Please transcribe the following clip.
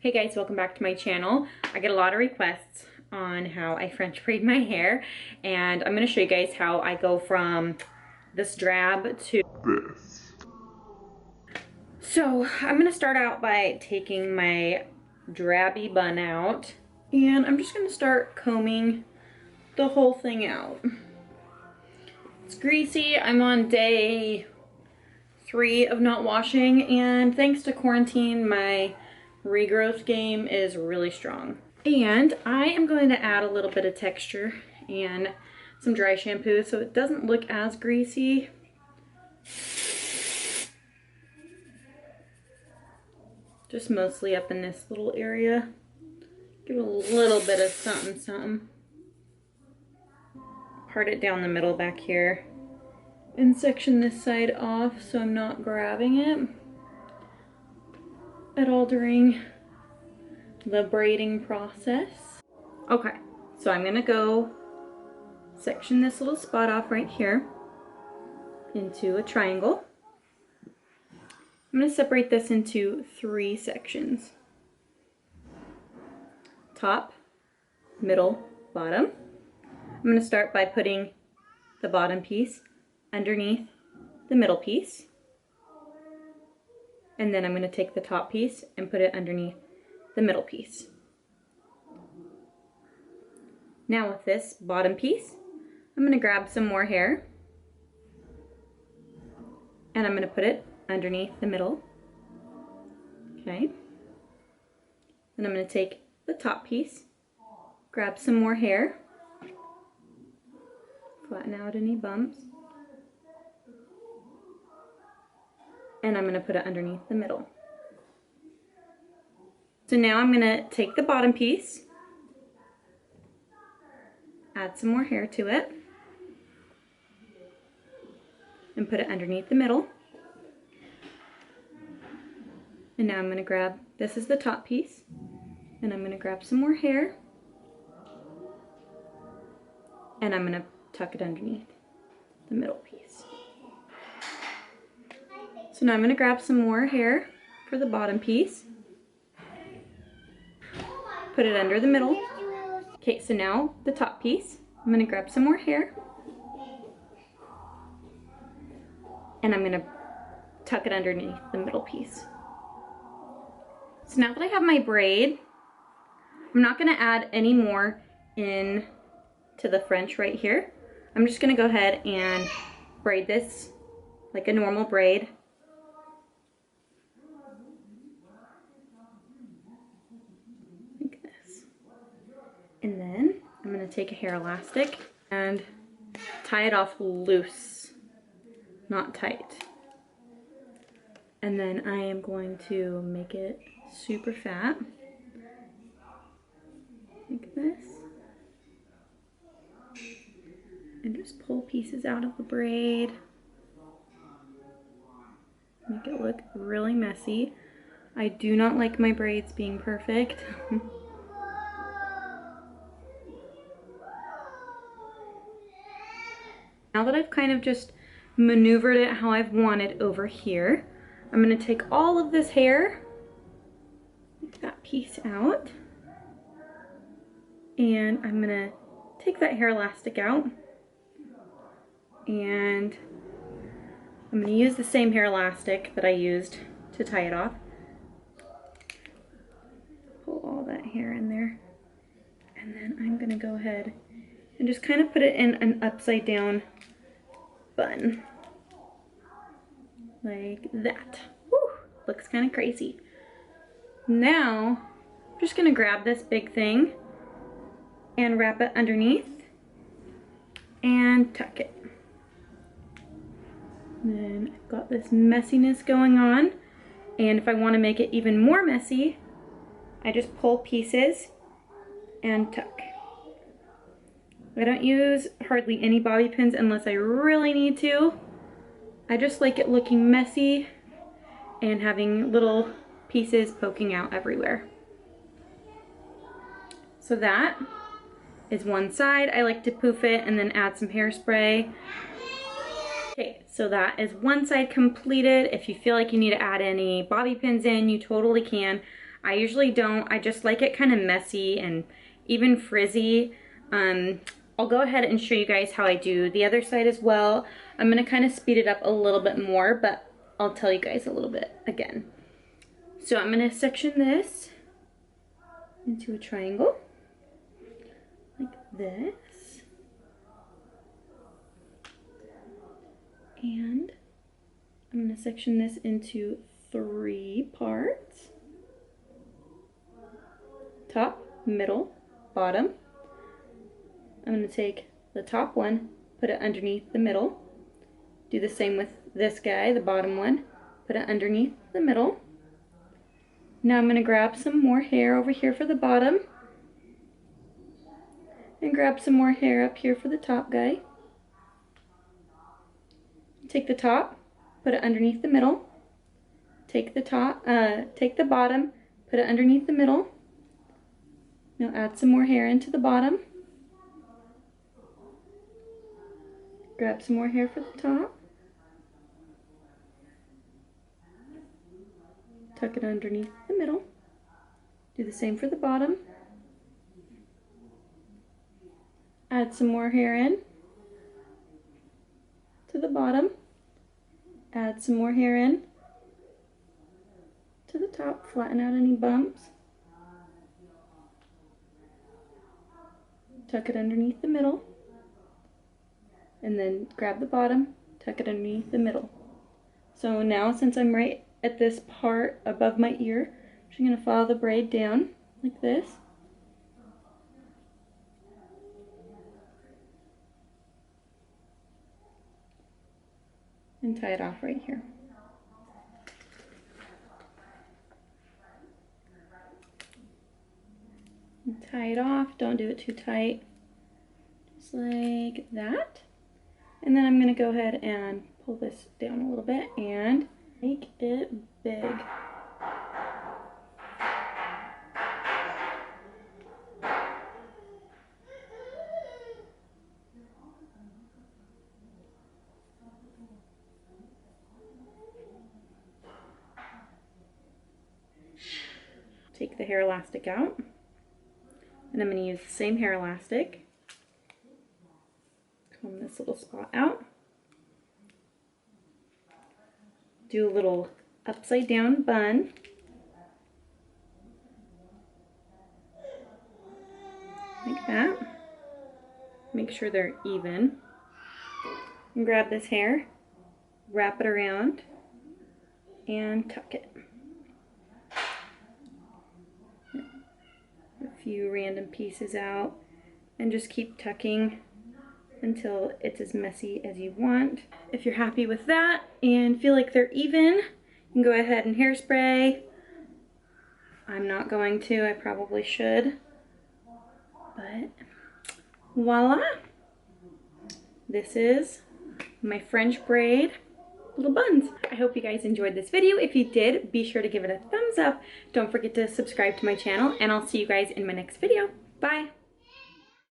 Hey guys, welcome back to my channel. I get a lot of requests on how I French braid my hair, and I'm going to show you guys how I go from this drab to this. So I'm going to start out by taking my drabby bun out, and I'm just going to start combing the whole thing out. It's greasy. I'm on day 3 of not washing, and thanks to quarantine, my regrowth game is really strong. And I am going to add a little bit of texture and some dry shampoo so it doesn't look as greasy. Just mostly up in this little area. Give it a little bit of something something. Part it down the middle back here and section this side off so I'm not grabbing it at all during the braiding process. Okay, so I'm gonna go section this little spot off right here into a triangle. I'm gonna separate this into 3 sections. Top, middle, bottom. I'm gonna start by putting the bottom piece underneath the middle piece. And then I'm going to take the top piece and put it underneath the middle piece. Now with this bottom piece, I'm going to grab some more hair and I'm going to put it underneath the middle. Okay. Then I'm going to take the top piece, grab some more hair, flatten out any bumps, and I'm going to put it underneath the middle. So now I'm going to take the bottom piece, add some more hair to it, and put it underneath the middle. And now I'm going to grab, this is the top piece, and I'm going to grab some more hair, and I'm going to tuck it underneath the middle piece. So now I'm going to grab some more hair for the bottom piece, put it under the middle. Okay, so now the top piece, I'm going to grab some more hair, and I'm going to tuck it underneath the middle piece. So now that I have my braid, I'm not going to add any more in to the French right here. I'm just going to go ahead and braid this like a normal braid. And then I'm going to take a hair elastic and tie it off loose, not tight. And then I am going to make it super fat, like this. And just pull pieces out of the braid. Make it look really messy. I do not like my braids being perfect. Now that I've kind of just maneuvered it how I've wanted over here, I'm going to take all of this hair, take that piece out, and I'm going to take that hair elastic out, and I'm going to use the same hair elastic that I used to tie it off. Pull all that hair in there, and then I'm going to go ahead and just kind of put it in an upside down bun, like that. Woo, looks kind of crazy. Now, I'm just gonna grab this big thing and wrap it underneath and tuck it. And then I've got this messiness going on, and if I want to make it even more messy, I just pull pieces and tuck. I don't use hardly any bobby pins unless I really need to. I just like it looking messy and having little pieces poking out everywhere. So that is one side. I like to poof it and then add some hairspray. Okay, so that is one side completed. If you feel like you need to add any bobby pins in, you totally can. I usually don't. I just like it kind of messy and even frizzy. I'll go ahead and show you guys how I do the other side as well. I'm gonna kind of speed it up a little bit more, but I'll tell you guys a little bit again. So I'm gonna section this into a triangle like this. And I'm gonna section this into 3 parts. Top, middle, bottom. I'm going to take the top one, put it underneath the middle. Do the same with this guy, the bottom one. Put it underneath the middle. Now I'm going to grab some more hair over here for the bottom. And grab some more hair up here for the top guy. Take the top, put it underneath the middle. Take the top, take the bottom, put it underneath the middle. Now add some more hair into the bottom. Grab some more hair for the top. Tuck it underneath the middle. Do the same for the bottom. Add some more hair in to the bottom. Add some more hair in to the top. Flatten out any bumps. Tuck it underneath the middle. And then grab the bottom, tuck it underneath the middle. So now, since I'm right at this part above my ear, I'm just going to follow the braid down like this. And tie it off right here. And tie it off, don't do it too tight. Just like that. And then I'm going to go ahead and pull this down a little bit and make it big. Take the hair elastic out, and I'm going to use the same hair elastic. Comb this little spot out. Do a little upside down bun. Like that. Make sure they're even. And grab this hair, wrap it around, and tuck it. A few random pieces out, and just keep tucking until it's as messy as you want. If you're happy with that and feel like they're even, you can go ahead and hairspray. I'm not going to, I probably should. But voila! This is my French braid little buns. I hope you guys enjoyed this video. If you did, be sure to give it a thumbs up. Don't forget to subscribe to my channel, and I'll see you guys in my next video. Bye!